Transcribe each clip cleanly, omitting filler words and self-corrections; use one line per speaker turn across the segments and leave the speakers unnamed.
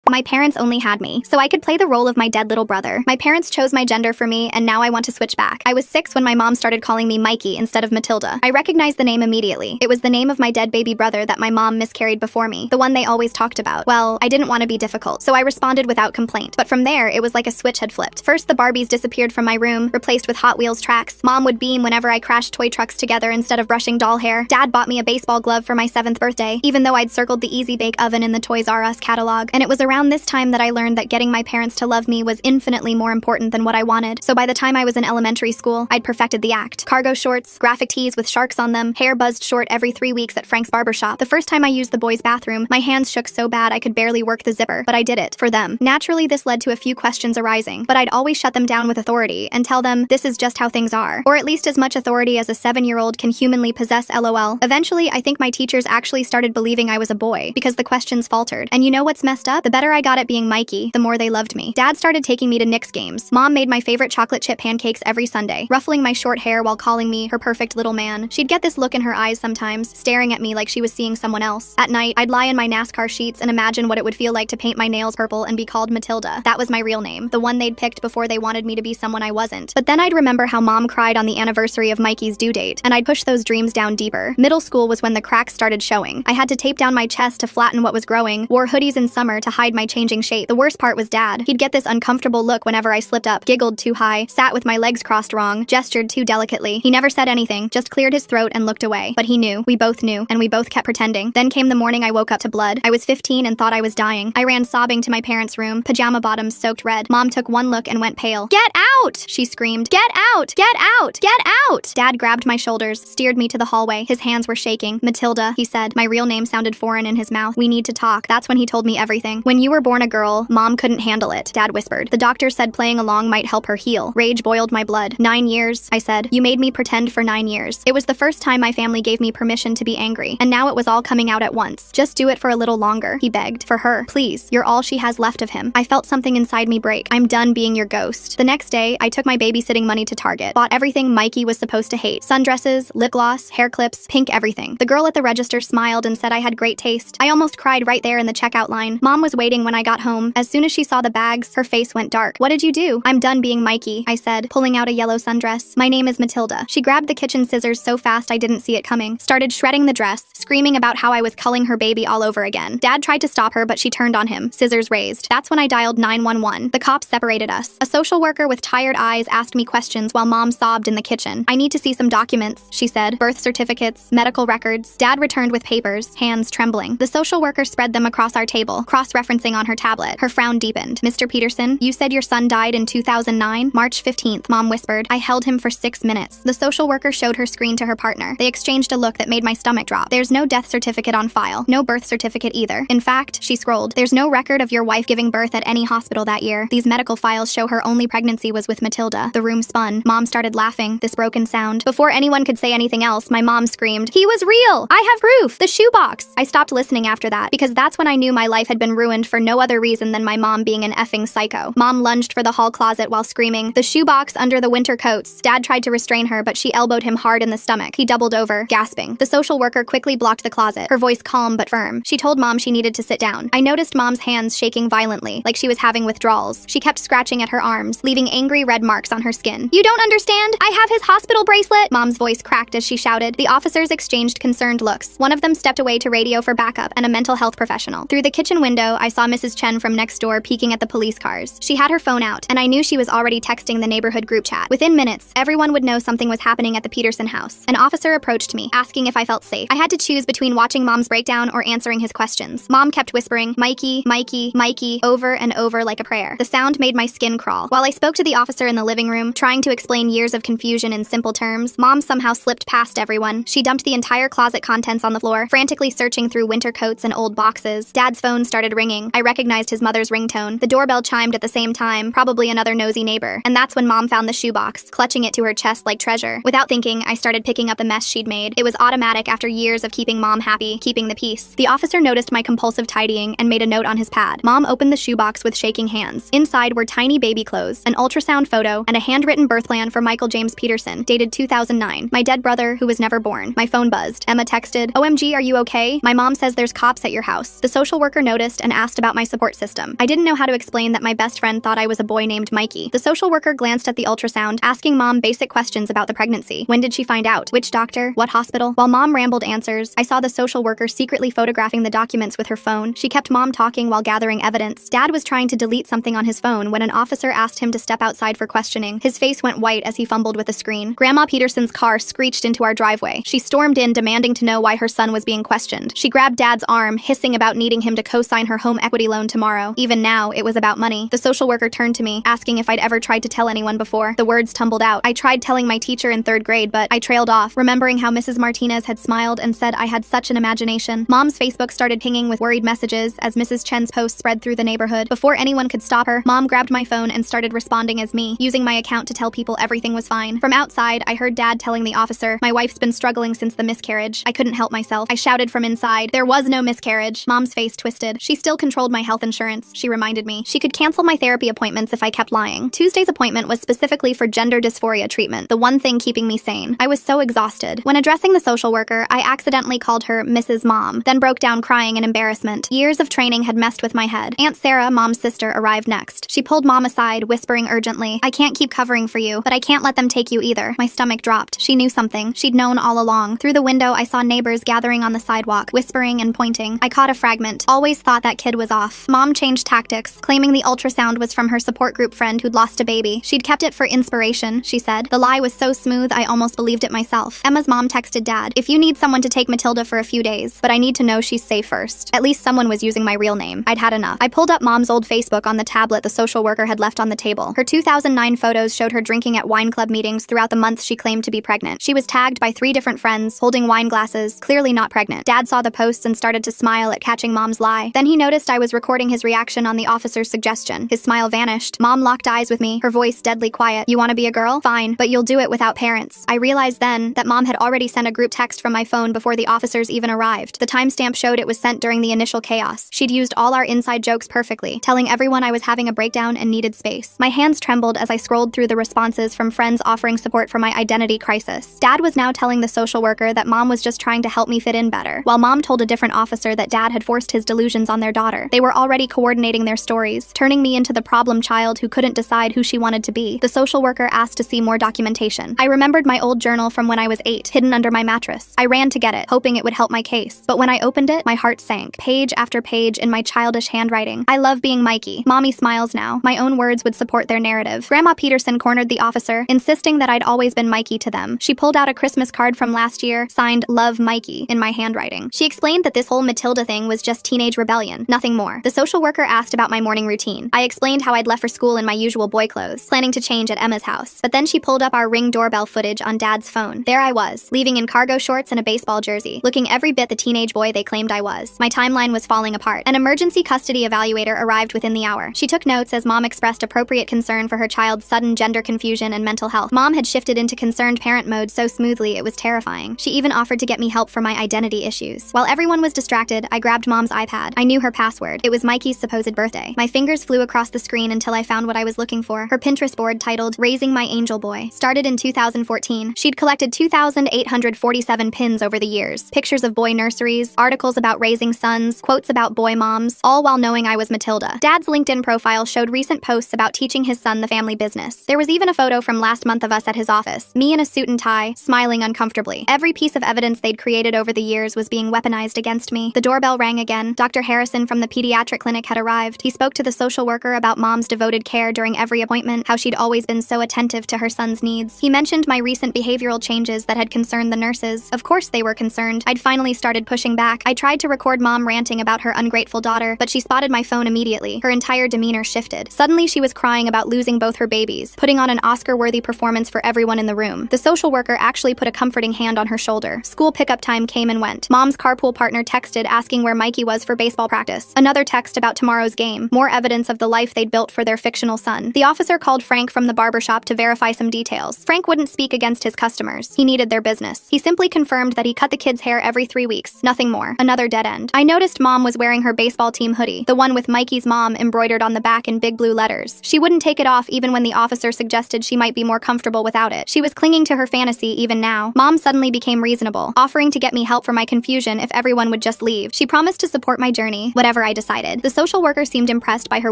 My parents only had me, so I could play the role of my dead little brother. My parents chose my gender for me, and now I want to switch back. I was 6 when my mom started calling me Mikey instead of Matilda. I recognized the name immediately. It was the name of my dead baby brother that my mom miscarried before me, the one they always talked about. Well, I didn't want to be difficult, so I responded without complaint. But from there, it was like a switch had flipped. First, the Barbies disappeared from my room, replaced with Hot Wheels tracks. Mom would beam whenever I crashed toy trucks together instead of brushing doll hair. Dad bought me a baseball glove for my 7th birthday, even though I'd circled the Easy Bake Oven in the Toys R Us catalog. And it was around this time that I learned that getting my parents to love me was infinitely more important than what I wanted. So by the time I was in elementary school, I'd perfected the act. Cargo shorts, graphic tees with sharks on them, hair buzzed short every 3 weeks at Frank's barbershop. The first time I used the boys' bathroom, my hands shook so bad I could barely work the zipper, but I did it. For them. Naturally, this led to a few questions arising, but I'd always shut them down with authority and tell them this is just how things are. Or at least as much authority as a 7-year-old can humanly possess, lol. Eventually, I think my teachers actually started believing I was a boy because the questions faltered. And you know what's messed up? The better I got at being Mikey, the more they loved me. Dad started taking me to Knicks games. Mom made my favorite chocolate chip pancakes every Sunday, ruffling my short hair while calling me her perfect little man. She'd get this look in her eyes sometimes, staring at me like she was seeing someone else. At night, I'd lie in my NASCAR sheets and imagine what it would feel like to paint my nails purple and be called Matilda. That was my real name, the one they'd picked before they wanted me to be someone I wasn't. But then I'd remember how Mom cried on the anniversary of Mikey's due date, and I'd push those dreams down deeper. Middle school was when the cracks started showing. I had to tape down my chest to flatten what was growing, wore hoodies in summer to hide my changing shape. The worst part was Dad. He'd get this uncomfortable look whenever I slipped up, giggled too high, sat with my legs crossed wrong, gestured too delicately. He never said anything, just cleared his throat and looked away. But he knew. We both knew, and we both kept pretending. Then came the morning I woke up to blood. I was 15 and thought I was dying. I ran sobbing to my parents' room, pajama bottoms soaked red. Mom took one look and went pale. "Get out!" she screamed. "Get out! Get out! Get out!" Dad grabbed my shoulders, steered me to the hallway. His hands were shaking. "Matilda," he said. My real name sounded foreign in his mouth. "We need to talk." That's when he told me everything. "When you were born a girl, Mom couldn't handle it," Dad whispered. "The doctor said playing along might help her heal." Rage boiled my blood. 9 years, I said. "You made me pretend for 9 years. It was the first time my family gave me permission to be angry, and now it was all coming out at once. Just do it for a little longer," he begged. "For her. Please. You're all she has left of him." I felt something inside me break. "I'm done being your ghost." The next day, I took my babysitting money to Target, bought everything Mikey was supposed to hate. Sundresses, lip gloss, hair clips, pink everything. The girl at the register smiled and said I had great taste. I almost cried right there in the checkout line. Mom was waiting when I got home. As soon as she saw the bags, her face went dark. "What did you do?" "I'm done being Mikey," I said, pulling out a yellow sundress. "My name is Matilda." She grabbed the kitchen scissors so fast I didn't see it coming, started shredding the dress, screaming about how I was culling her baby all over again. Dad tried to stop her, but she turned on him, scissors raised. That's when I dialed 911. The cops separated us. A social worker with tired eyes asked me questions while Mom sobbed in the kitchen. "I need to see some documents," she said. "Birth certificates, medical records." Dad returned with papers, hands trembling. The social worker spread them across our table, cross-referencing on her tablet. Her frown deepened. "Mr. Peterson, you said your son died in 2009? March 15th, Mom whispered. "I held him for 6 minutes." The social worker showed her screen to her partner. They exchanged a look that made my stomach drop. "There's no death certificate on file. No birth certificate either. In fact," she scrolled, "there's no record of your wife giving birth at any hospital that year. These medical files show her only pregnancy was with Matilda." The room spun. Mom started laughing, this broken sound. Before anyone could say anything else, my mom screamed, "He was real! I have proof! The shoebox!" I stopped listening after that, because that's when I knew my life had been ruined for no other reason than my mom being an effing psycho. Mom lunged for the hall closet while screaming, "The shoebox under the winter coats." Dad tried to restrain her, but she elbowed him hard in the stomach. He doubled over, gasping. The social worker quickly blocked the closet, her voice calm but firm. She told Mom she needed to sit down. I noticed Mom's hands shaking violently, like she was having withdrawals. She kept scratching at her arms, leaving angry red marks on her skin. "You don't understand? I have his hospital bracelet!" Mom's voice cracked as she shouted. The officers exchanged concerned looks. One of them stepped away to radio for backup and a mental health professional. Through the kitchen window, I saw Mrs. Chen from next door peeking at the police cars. She had her phone out, and I knew she was already texting the neighborhood group chat. Within minutes, everyone would know something was happening at the Peterson house. An officer approached me, asking if I felt safe. I had to choose between watching Mom's breakdown or answering his questions. Mom kept whispering, "Mikey, Mikey, Mikey," over and over like a prayer. The sound made my skin crawl. While I spoke to the officer in the living room, trying to explain years of confusion in simple terms, Mom somehow slipped past everyone. She dumped the entire closet contents on the floor, frantically searching through winter coats and old boxes. Dad's phone started ringing. I recognized his mother's ringtone. The doorbell chimed at the same time, probably another nosy neighbor. And that's when Mom found the shoebox, clutching it to her chest like treasure. Without thinking, I started picking up the mess she'd made. It was automatic after years of keeping Mom happy, keeping the peace. The officer noticed my compulsive tidying and made a note on his pad. Mom opened the shoebox with shaking hands. Inside were tiny baby clothes, an ultrasound photo, and a handwritten birth plan for Michael James Peterson, dated 2009. My dead brother, who was never born. My phone buzzed. Emma texted, "OMG, are you okay? My mom says there's cops at your house." The social worker noticed and asked about my support system. I didn't know how to explain that my best friend thought I was a boy named Mikey. The social worker glanced at the ultrasound, asking Mom basic questions about the pregnancy. When did she find out? Which doctor? What hospital? While Mom rambled answers, I saw the social worker secretly photographing the documents with her phone. She kept Mom talking while gathering evidence. Dad was trying to delete something on his phone when an officer asked him to step outside for questioning. His face went white as he fumbled with the screen. Grandma Peterson's car screeched into our driveway. She stormed in, demanding to know why her son was being questioned. She grabbed Dad's arm, hissing about needing him to co-sign her home equity loan tomorrow. Even now, it was about money. The social worker turned to me, asking if I'd ever tried to tell anyone before. The words tumbled out. I tried telling my teacher in 3rd grade, but I trailed off, remembering how Mrs. Martinez had smiled and said I had such an imagination. Mom's Facebook started pinging with worried messages as Mrs. Chen's post spread through the neighborhood. Before anyone could stop her, Mom grabbed my phone and started responding as me, using my account to tell people everything was fine. From outside, I heard Dad telling the officer, "My wife's been struggling since the miscarriage." I couldn't help myself. I shouted from inside, "There was no miscarriage." Mom's face twisted. She still controlled my health insurance, she reminded me. She could cancel my therapy appointments if I kept lying. Tuesday's appointment was specifically for gender dysphoria treatment, the one thing keeping me sane. I was so exhausted. When addressing the social worker, I accidentally called her Mrs. Mom, then broke down crying in embarrassment. Years of training had messed with my head. Aunt Sarah, Mom's sister, arrived next. She pulled Mom aside, whispering urgently, "I can't keep covering for you, but I can't let them take you either." My stomach dropped. She knew something. She'd known all along. Through the window, I saw neighbors gathering on the sidewalk, whispering and pointing. I caught a fragment. Always thought that kid was off. Mom changed tactics, claiming the ultrasound was from her support group friend who'd lost a baby. She'd kept it for inspiration, she said. The lie was so smooth, I almost believed it myself. Emma's mom texted Dad, "If you need someone to take Matilda for a few days, but I need to know she's safe first." At least someone was using my real name. I'd had enough. I pulled up Mom's old Facebook on the tablet the social worker had left on the table. Her 2009 photos showed her drinking at wine club meetings throughout the months she claimed to be pregnant. She was tagged by 3 different friends, holding wine glasses, clearly not pregnant. Dad saw the posts and started to smile at catching Mom's lie. Then he noticed I was recording his reaction on the officer's suggestion. His smile vanished. Mom locked eyes with me, her voice deadly quiet. "You want to be a girl? Fine, but you'll do it without parents." I realized then that Mom had already sent a group text from my phone before the officers even arrived. The timestamp showed it was sent during the initial chaos. She'd used all our inside jokes perfectly, telling everyone I was having a breakdown and needed space. My hands trembled as I scrolled through the responses from friends offering support for my identity crisis. Dad was now telling the social worker that Mom was just trying to help me fit in better, while Mom told a different officer that Dad had forced his delusions on their daughter. They were already coordinating their stories, turning me into the problem child who couldn't decide who she wanted to be. The social worker asked to see more documentation. I remembered my old journal from when I was 8, hidden under my mattress. I ran to get it, hoping it would help my case. But when I opened it, my heart sank. Page after page in my childish handwriting. "I love being Mikey. Mommy smiles now." My own words would support their narrative. Grandma Peterson cornered the officer, insisting that I'd always been Mikey to them. She pulled out a Christmas card from last year, signed "Love Mikey" in my handwriting. She explained that this whole Matilda thing was just teenage rebellion, nothing more. The social worker asked about my morning routine. I explained how I'd left for school in my usual boy clothes, planning to change at Emma's house. But then she pulled up our Ring doorbell footage on Dad's phone. There I was, leaving in cargo shorts and a baseball jersey, looking every bit the teenage boy they claimed I was. My timeline was falling apart. An emergency custody evaluator arrived within the hour. She took notes as Mom expressed appropriate concern for her child's sudden gender confusion and mental health. Mom had shifted into concerned parent mode so smoothly it was terrifying. She even offered to get me help for my identity issues. While everyone was distracted, I grabbed Mom's iPad. I knew her password. It was Mikey's supposed birthday. My fingers flew across the screen until I found what I was looking for. Her Pinterest board titled "Raising My Angel Boy" started in 2014. She'd collected 2,847 pins over the years. Pictures of boy nurseries, articles about raising sons, quotes about boy moms, all while knowing I was Matilda. Dad's LinkedIn profile showed recent posts about teaching his son the family business. There was even a photo from last month of us at his office, me in a suit and tie, smiling uncomfortably. Every piece of evidence they'd created over the years was being weaponized against me. The doorbell rang again. Dr. Harrison from the pediatric clinic had arrived. He spoke to the social worker about Mom's devoted care during every appointment, how she'd always been so attentive to her son's needs. He mentioned my recent behavioral changes that had concerned the nurses. Of course they were concerned. I'd finally started pushing back. I tried to record Mom ranting about her ungrateful daughter, but she spotted my phone immediately. Her entire demeanor shifted. Suddenly she was crying about losing both her babies, putting on an Oscar-worthy performance for everyone in the room. The social worker actually put a comforting hand on her shoulder. School pickup time came and went. Mom's carpool partner texted asking where Mikey was for baseball practice. Another text about tomorrow's game. More evidence of the life they'd built for their fictional son. The officer called Frank from the barbershop to verify some details. Frank wouldn't speak against his customers. He needed their business. He simply confirmed that he cut the kid's hair every 3 weeks. Nothing more. Another dead end. I noticed Mom was wearing her baseball team hoodie, the one with Mikey's mom embroidered on the back in big blue letters. She wouldn't take it off even when the officer suggested she might be more comfortable without it. She was clinging to her fantasy even now. Mom suddenly became reasonable, offering to get me help for my confusion if everyone would just leave. She promised to support my journey, whatever I I decided. The social worker seemed impressed by her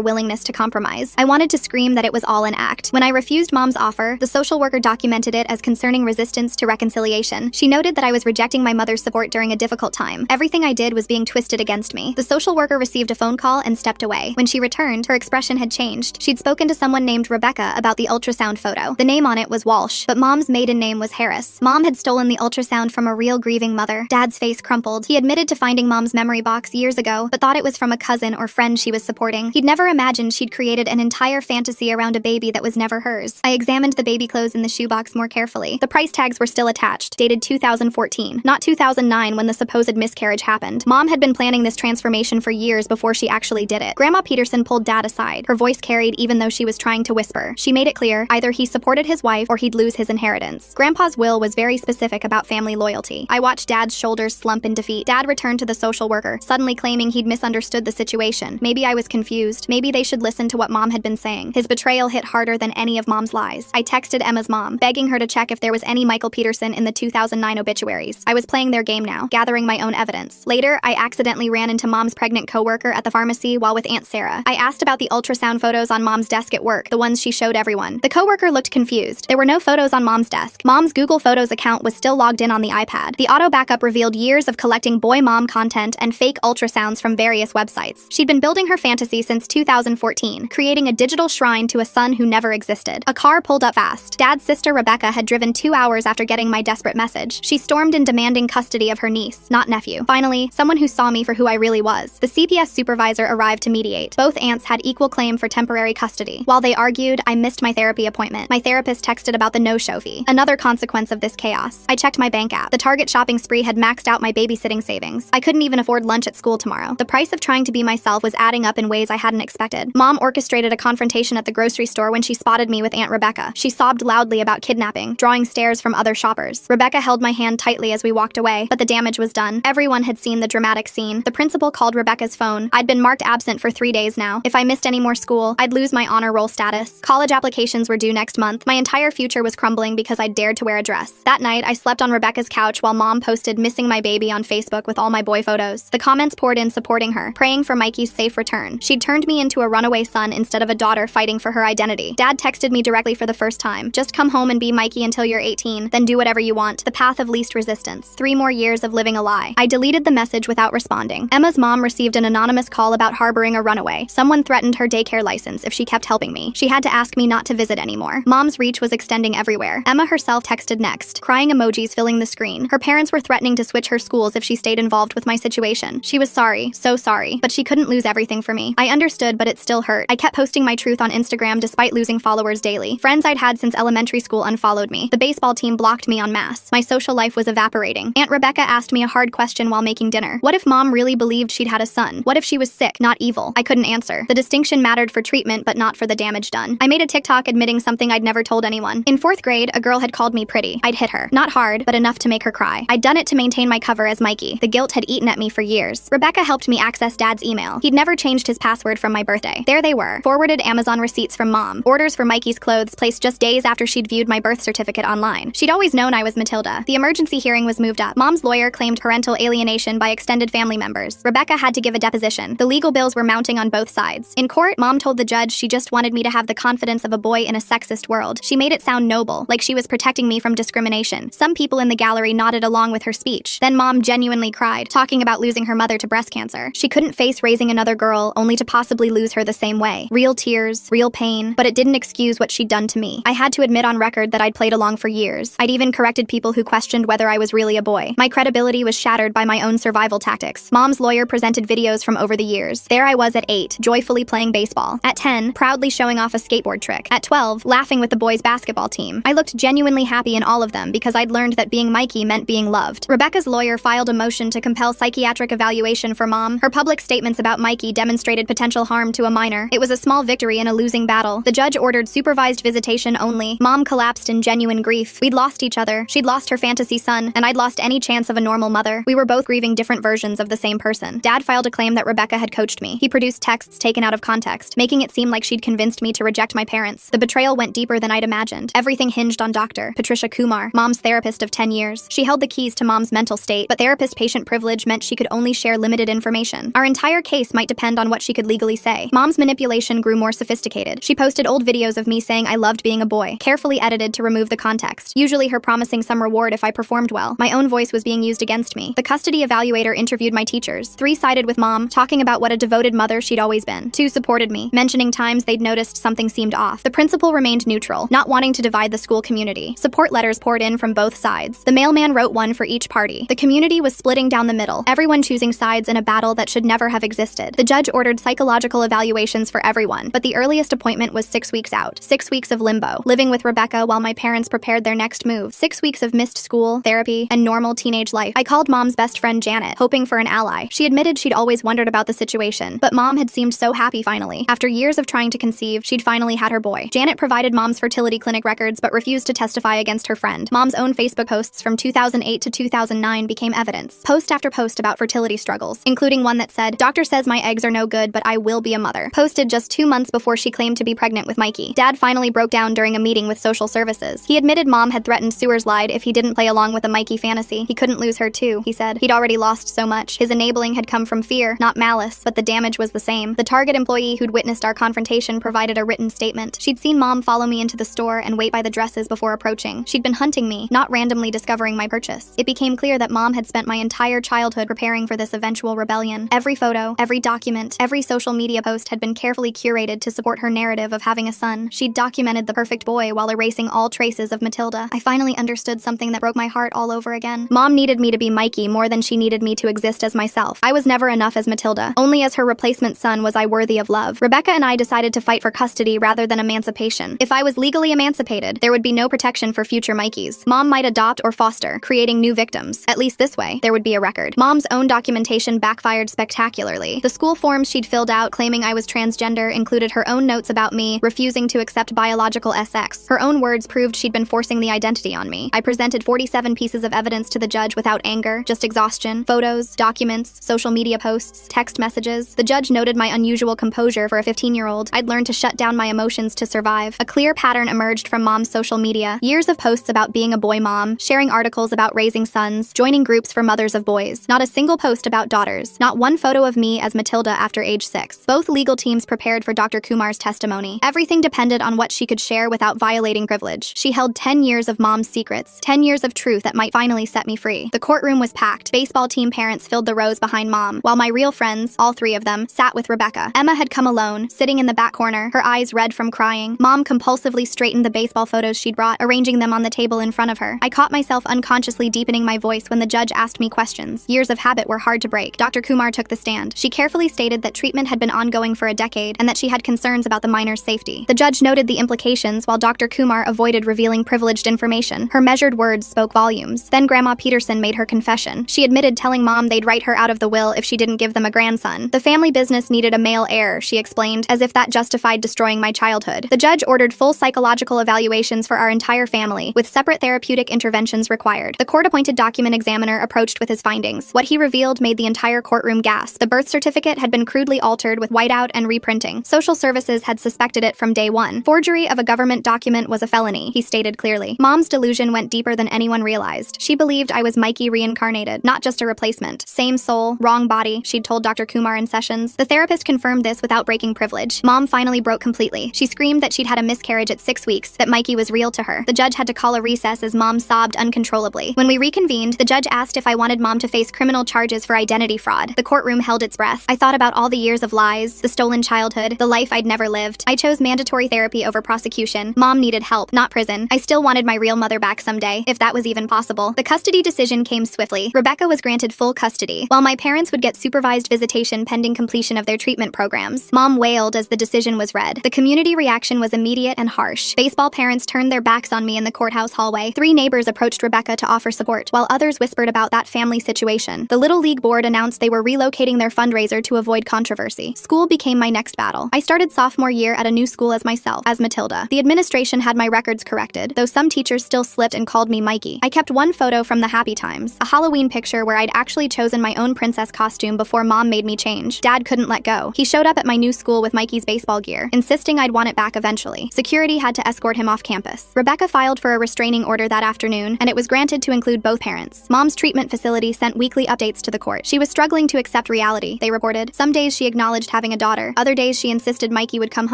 willingness to compromise. I wanted to scream that it was all an act. When I refused Mom's offer, the social worker documented it as concerning resistance to reconciliation. She noted that I was rejecting my mother's support during a difficult time. Everything I did was being twisted against me. The social worker received a phone call and stepped away. When she returned, her expression had changed. She'd spoken to someone named Rebecca about the ultrasound photo. The name on it was Walsh, but Mom's maiden name was Harris. Mom had stolen the ultrasound from a real grieving mother. Dad's face crumpled. He admitted to finding Mom's memory box years ago, but thought it was from a cousin or friend she was supporting. He'd never imagined she'd created an entire fantasy around a baby that was never hers. I examined the baby clothes in the shoebox more carefully. The price tags were still attached, dated 2014, not 2009 when the supposed miscarriage happened. Mom had been planning this transformation for years before she actually did it. Grandma Peterson pulled Dad aside. Her voice carried even though she was trying to whisper. She made it clear either he supported his wife or he'd lose his inheritance. Grandpa's will was very specific about family loyalty. I watched Dad's shoulders slump in defeat. Dad returned to the social worker, suddenly claiming he'd misunderstood the situation. Maybe I was confused. Maybe they should listen to what Mom had been saying. His betrayal hit harder than any of Mom's lies. I texted Emma's mom, begging her to check if there was any Michael Peterson in the 2009 obituaries. I was playing their game now, gathering my own evidence. Later, I accidentally ran into Mom's pregnant coworker at the pharmacy while with Aunt Sarah. I asked about the ultrasound photos on Mom's desk at work, the ones she showed everyone. The coworker looked confused. There were no photos on Mom's desk. Mom's Google Photos account was still logged in on the iPad. The auto backup revealed years of collecting boy-mom content and fake ultrasounds from various websites. She'd been building her fantasy since 2014, creating a digital shrine to a son who never existed. A car pulled up fast. Dad's sister Rebecca had driven 2 hours after getting my desperate message. She stormed in demanding custody of her niece, not nephew. Finally, someone who saw me for who I really was. The CPS supervisor arrived to mediate. Both aunts had equal claim for temporary custody. While they argued, I missed my therapy appointment. My therapist texted about the no-show fee. Another consequence of this chaos. I checked my bank app. The Target shopping spree had maxed out my babysitting savings. I couldn't even afford lunch at school tomorrow. The price of trying to be myself was adding up in ways I hadn't expected. Mom orchestrated a confrontation at the grocery store when she spotted me with Aunt Rebecca. She sobbed loudly about kidnapping, drawing stares from other shoppers. Rebecca held my hand tightly as we walked away, but the damage was done. Everyone had seen the dramatic scene. The principal called Rebecca's phone. I'd been marked absent for 3 days now. If I missed any more school, I'd lose my honor roll status. College applications were due next month. My entire future was crumbling because I'd dared to wear a dress. That night, I slept on Rebecca's couch while Mom posted missing my baby on Facebook with all my boy photos. The comments poured in supporting her, praying for Mikey's safe return. She'd turned me into a runaway son instead of a daughter fighting for her identity. Dad texted me directly for the first time. Just come home and be Mikey until you're 18, then do whatever you want. The path of least resistance. 3 more years of living a lie. I deleted the message without responding. Emma's mom received an anonymous call about harboring a runaway. Someone threatened her daycare license if she kept helping me. She had to ask me not to visit anymore. Mom's reach was extending everywhere. Emma herself texted next, crying emojis filling the screen. Her parents were threatening to switch her schools if she stayed involved with my situation. She was sorry, so sorry, but she couldn't lose everything for me. I understood, but it still hurt. I kept posting my truth on Instagram despite losing followers daily. Friends I'd had since elementary school unfollowed me. The baseball team blocked me en masse. My social life was evaporating. Aunt Rebecca asked me a hard question while making dinner. What if Mom really believed she'd had a son? What if she was sick, not evil? I couldn't answer. The distinction mattered for treatment, but not for the damage done. I made a TikTok admitting something I'd never told anyone. In 4th grade, a girl had called me pretty. I'd hit her. Not hard, but enough to make her cry. I'd done it to maintain my cover as Mikey. The guilt had eaten at me for years. Rebecca helped me access Dad's email. He'd never changed his password from my birthday. There they were. Forwarded Amazon receipts from Mom. Orders for Mikey's clothes placed just days after she'd viewed my birth certificate online. She'd always known I was Matilda. The emergency hearing was moved up. Mom's lawyer claimed parental alienation by extended family members. Rebecca had to give a deposition. The legal bills were mounting on both sides. In court, Mom told the judge she just wanted me to have the confidence of a boy in a sexist world. She made it sound noble, like she was protecting me from discrimination. Some people in the gallery nodded along with her speech. Then Mom genuinely cried, talking about losing her mother to breast cancer. She couldn't face raising another girl, only to possibly lose her the same way. Real tears, real pain, but it didn't excuse what she'd done to me. I had to admit on record that I'd played along for years. I'd even corrected people who questioned whether I was really a boy. My credibility was shattered by my own survival tactics. Mom's lawyer presented videos from over the years. There I was at 8, joyfully playing baseball. At 10, proudly showing off a skateboard trick. At 12, laughing with the boys' basketball team. I looked genuinely happy in all of them because I'd learned that being Mikey meant being loved. Rebecca's lawyer filed a motion to compel psychiatric evaluation for Mom. Her public statements about Mikey demonstrated potential harm to a minor. It was a small victory in a losing battle. The judge ordered supervised visitation only. Mom collapsed in genuine grief. We'd lost each other. She'd lost her fantasy son, and I'd lost any chance of a normal mother. We were both grieving different versions of the same person. Dad filed a claim that Rebecca had coached me. He produced texts taken out of context, making it seem like she'd convinced me to reject my parents. The betrayal went deeper than I'd imagined. Everything hinged on Dr. Patricia Kumar, Mom's therapist of 10 years. She held the keys to Mom's mental state, but therapist-patient privilege meant she could only share limited information. Our entire case might depend on what she could legally say. Mom's manipulation grew more sophisticated. She posted old videos of me saying I loved being a boy, carefully edited to remove the context, usually her promising some reward if I performed well. My own voice was being used against me. The custody evaluator interviewed my teachers. 3 sided with Mom, talking about what a devoted mother she'd always been. 2 supported me, mentioning times they'd noticed something seemed off. The principal remained neutral, not wanting to divide the school community. Support letters poured in from both sides. The mailman wrote one for each party. The community was splitting down the middle, everyone choosing sides in a battle that should never have existed. The judge ordered psychological evaluations for everyone, but the earliest appointment was 6 weeks out. 6 weeks of limbo, living with Rebecca while my parents prepared their next move. 6 weeks of missed school, therapy, and normal teenage life. I called Mom's best friend Janet, hoping for an ally. She admitted she'd always wondered about the situation, but Mom had seemed so happy finally. After years of trying to conceive, she'd finally had her boy. Janet provided Mom's fertility clinic records but refused to testify against her friend. Mom's own Facebook posts from 2008 to 2009 became evidence. Post after post about fertility struggles, including one that said, "Doctor says my eggs are no good, but I will be a mother." Posted just 2 months before she claimed to be pregnant with Mikey. Dad finally broke down during a meeting with social services. He admitted Mom had threatened Sewers lied if he didn't play along with a Mikey fantasy. He couldn't lose her too, he said. He'd already lost so much. His enabling had come from fear, not malice, but the damage was the same. The Target employee who'd witnessed our confrontation provided a written statement. She'd seen Mom follow me into the store and wait by the dresses before approaching. She'd been hunting me, not randomly discovering my purchase. It became clear that Mom had spent my entire childhood preparing for this eventual rebellion. Every photo, every document, every social media post had been carefully curated to support her narrative of having a son. She'd documented the perfect boy while erasing all traces of Matilda. I finally understood something that broke my heart all over again. Mom needed me to be Mikey more than she needed me to exist as myself. I was never enough as Matilda. Only as her replacement son was I worthy of love. Rebecca and I decided to fight for custody rather than emancipation. If I was legally emancipated, there would be no protection for future Mikeys. Mom might adopt or foster, creating new victims. At least this way, there would be a record. Mom's own documentation backfired spectacularly. The school forms she'd filled out claiming I was transgender included her own notes about me refusing to accept biological sex. Her own words proved she'd been forcing the identity on me. I presented 47 pieces of evidence to the judge without anger, just exhaustion. Photos, documents, social media posts, text messages. The judge noted my unusual composure for a 15-year-old. I'd learned to shut down my emotions to survive. A clear pattern emerged from Mom's social media. Years of posts about being a boy mom, sharing articles about raising sons, joining groups for mothers of boys. Not a single post about daughters. Not one photo of me as Matilda after age 6. Both legal teams prepared for Dr. Kumar's testimony. Everything depended on what she could share without violating privilege. She held 10 years of Mom's secrets, 10 years of truth that might finally set me free. The courtroom was packed. Baseball team parents filled the rows behind Mom, while my real friends, all 3 of them, sat with Rebecca. Emma had come alone, sitting in the back corner, her eyes red from crying. Mom compulsively straightened the baseball photos she'd brought, arranging them on the table in front of her. I caught myself unconsciously deepening my voice when the judge asked me questions. Years of habit were hard to break. Dr. Kumar took the stand. She carefully stated that treatment had been ongoing for a decade and that she had concerns about the minor's safety. The judge noted the implications while Dr. Kumar avoided revealing privileged information. Her measured words spoke volumes. Then Grandma Peterson made her confession. She admitted telling Mom they'd write her out of the will if she didn't give them a grandson. The family business needed a male heir, she explained, as if that justified destroying my childhood. The judge ordered full psychological evaluations for our entire family, with separate therapeutic interventions required. The court-appointed document examiner approached with his findings. What he revealed made the entire courtroom gasp. The birth certificate had been crudely altered with whiteout and reprinting. Social services had suspected it from day one. Forgery of a government document was a felony, he stated clearly. Mom's delusion went deeper than anyone realized. She believed I was Mikey reincarnated, not just a replacement. Same soul, wrong body, she'd told Dr. Kumar in sessions. The therapist confirmed this without breaking privilege. Mom finally broke completely. She screamed that she'd had a miscarriage at 6 weeks, that Mikey was real to her. The judge had to call a recess as Mom sobbed uncontrollably. When we reconvened, the judge asked if I wanted Mom to face criminal charges for identity fraud. The courtroom held its breath. I thought about all the years of lies, the stolen childhood, the life I'd never lived. I chose mandatory therapy over prosecution. Mom needed help, not prison. I still wanted my real mother back someday, if that was even possible. The custody decision came swiftly. Rebecca was granted full custody, while my parents would get supervised visitation pending completion of their treatment programs. Mom wailed as the decision was read. The community reaction was immediate and harsh. Baseball parents turned their backs on me in the courthouse hallway. 3 neighbors approached Rebecca to offer support, while others whispered about that family situation. The Little League board announced they were relocating their fundraiser to avoid controversy. School became my next battle. I started sophomore year at a new school as myself, as Matilda. The administration had my records corrected, though some teachers still slipped and called me Mikey. I kept one photo from the happy times, a Halloween picture where I'd actually chosen my own princess costume before Mom made me change. Dad couldn't let go. He showed up at my new school with Mikey's baseball gear, insisting I'd want it back eventually. Security had to escort him off campus. Rebecca filed for a restraining order that afternoon, and it was granted to include both parents. Mom's treatment facility sent weekly updates to the court. She was struggling to accept reality, they reported. Some days she acknowledged having a daughter. Other days she insisted Mikey would come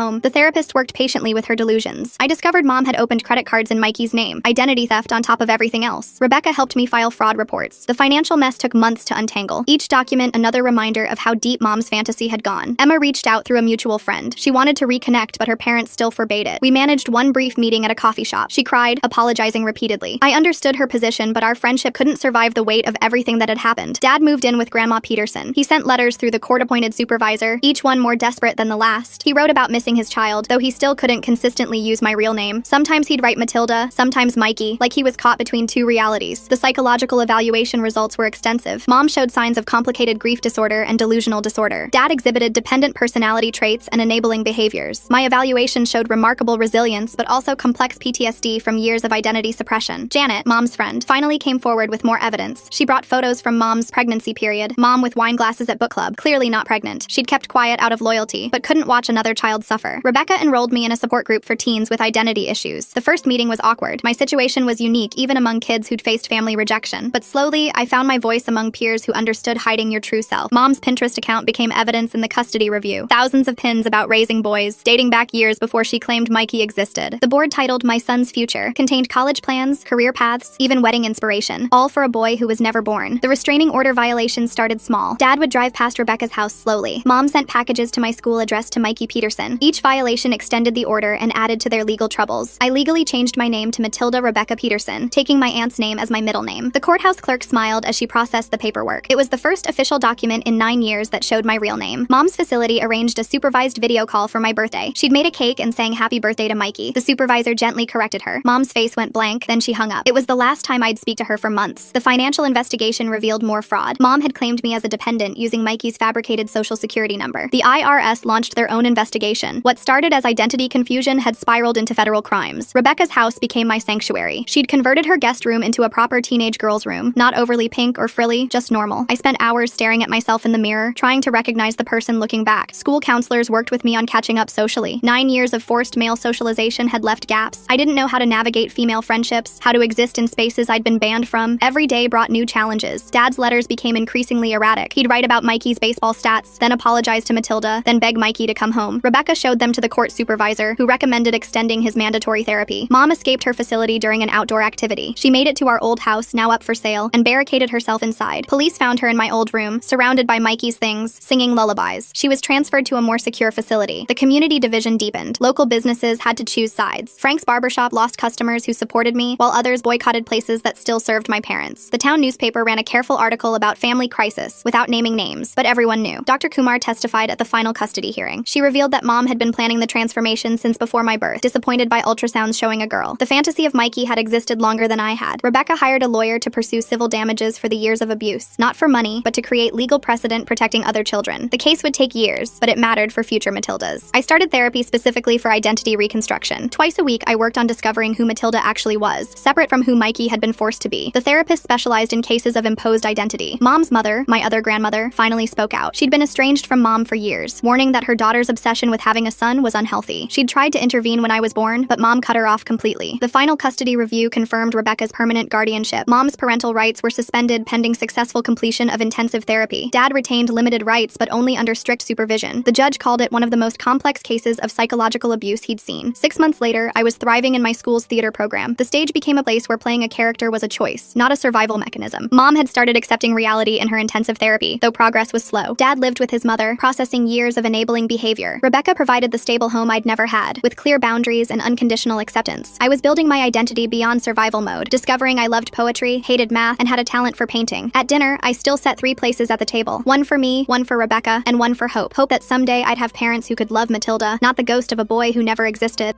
home. The therapist worked patiently with her delusions. I discovered mom had opened credit cards in Mikey's name. Identity theft on top of everything else. Rebecca helped me file fraud reports. The financial mess took months to untangle. Each document another reminder of how deep mom's fantasy had gone. Emma reached out through a mutual friend. She wanted to reconnect, but her parents still forbade it. We managed one brief meeting at a coffee shop. She cried, apologizing repeatedly. I understood her position, but our friendship couldn't survive the weight of everything that had happened. Dad moved in with Grandma Peterson. He sent letters through the court-appointed supervisor, each one more desperate than the last. He wrote about missing his child, though he still couldn't consistently use my real name. Sometimes he'd write Matilda, sometimes Mikey, like he was caught between two realities. The psychological evaluation results were extensive. Mom showed signs of complicated grief disorder and delusional disorder. Dad exhibited dependent personality traits and enabling behaviors. My evaluation showed remarkable resilience, but also complex PTSD from years of identity suppression. Janet, mom's friend, finally came forward with more evidence. She brought photos from mom's pregnancy period. Mom with wine glasses at book club, clearly not pregnant. She'd kept quiet out of loyalty, but couldn't watch another child suffer. Rebecca enrolled me in a support group for teens with identity issues. The first meeting was awkward. My situation was unique even among kids who'd faced family rejection. But slowly, I found my voice among peers who understood hiding your true self. Mom's Pinterest account became evidence in the custody review. Thousands of pins about raising boys, dating back years before she claimed Mikey existed. The board titled My Son's Future contained college plans, career paths, even wedding inspiration, all for a boy who was never born. The restraining order violations started small. Dad would drive past Rebecca's house slowly. Mom sent packages to my school addressed to Mikey Peterson. Each violation extended the order and added to their legal troubles. I legally changed my name to Matilda Rebecca Peterson, taking my aunt's name as my middle name. The courthouse clerk smiled as she processed the paperwork. It was the first official document in 9 years that showed my real name. Mom's facility arranged a supervised video call for my birthday. She'd made a cake and sang happy birthday to Mikey. The supervisor gently corrected her. Mom's face went blank, then she hung up. It was the last time I'd speak to her for months. The financial investigation revealed more fraud. Mom had claimed me as a dependent using Mikey's fabricated social security number. The IRS launched their own investigation. What started as identity confusion had spiraled into federal crimes. Rebecca's house became my sanctuary. She'd converted her guest room into a proper teenage girl's room, not overly pink or frilly, just normal. I spent hours staring at myself in the mirror, trying to recognize the person looking back. School counselors worked with me on catching up socially. 9 years of forced male socialization had left gaps. I didn't know how to navigate female friendships, how to exist in spaces I'd been banned from. Every day brought new challenges. Dad's letters became increasingly erratic. He'd write about Mikey's baseball stats, then apologize to Matilda, then beg Mikey to come home. Rebecca showed them to the court supervisor, who recommended extending his mandatory therapy. Mom escaped her facility during an outdoor activity. She made it to our old house, now up for sale, and barricaded herself inside. Police found her in my old room, surrounded by Mikey's things, singing lullabies. She was transferred to a more secure facility. The community division deepened. Local businesses had to choose sides. Frank's barbershop lost customers who supported me, while others boycotted places that still served my parents. The town newspaper ran a careful article about family crisis, without naming names, but everyone knew. Dr. Kumar testified at the final custody hearing. She revealed that Mom had been planning the transformation since before my birth, disappointed by ultrasounds showing a girl. The fantasy of Mikey had existed longer than I had. Rebecca hired a lawyer to pursue civil damages for the years of abuse, not for money, but to create legal precedent protecting other children. The case would take years, but it mattered for future Matildas. I started therapy specifically for identity reconstruction. Twice a week, I worked on discovering who Matilda actually was, separate from who Mikey had been forced to be. The therapist specialized in cases of imposed identity. Mom's mother, my other grandmother, finally spoke out. She'd been estranged from Mom for years, warning that her daughter's obsession with having a son was unhealthy. She'd tried to intervene when I was born, but Mom cut her off completely. The final custody review confirmed Rebecca's permanent guardianship. Mom's parental rights were suspended pending successful completion of intensive therapy. Dad retained limited rights, but only under strict supervision. The judge called it one of the most complex cases of psychological abuse he'd seen. 6 months later, I was thriving in my school's theater program. The stage became a place where playing a character was a choice, not a survival mechanism. Mom had started accepting reality in her intensive therapy, though progress was slow. Dad lived with his mother, processing years of enabling behavior. Rebecca provided the stable home I'd never had, with clear boundaries and unconditional acceptance. I was building my identity beyond survival mode, discovering I loved poetry, hated math, and had a talent for painting. At dinner, I still set 3 places at the table. One for me, one for Rebecca, and one for Hope. Hope that someday I'd have parents who could love Matilda, not the ghost of a boy who never existed.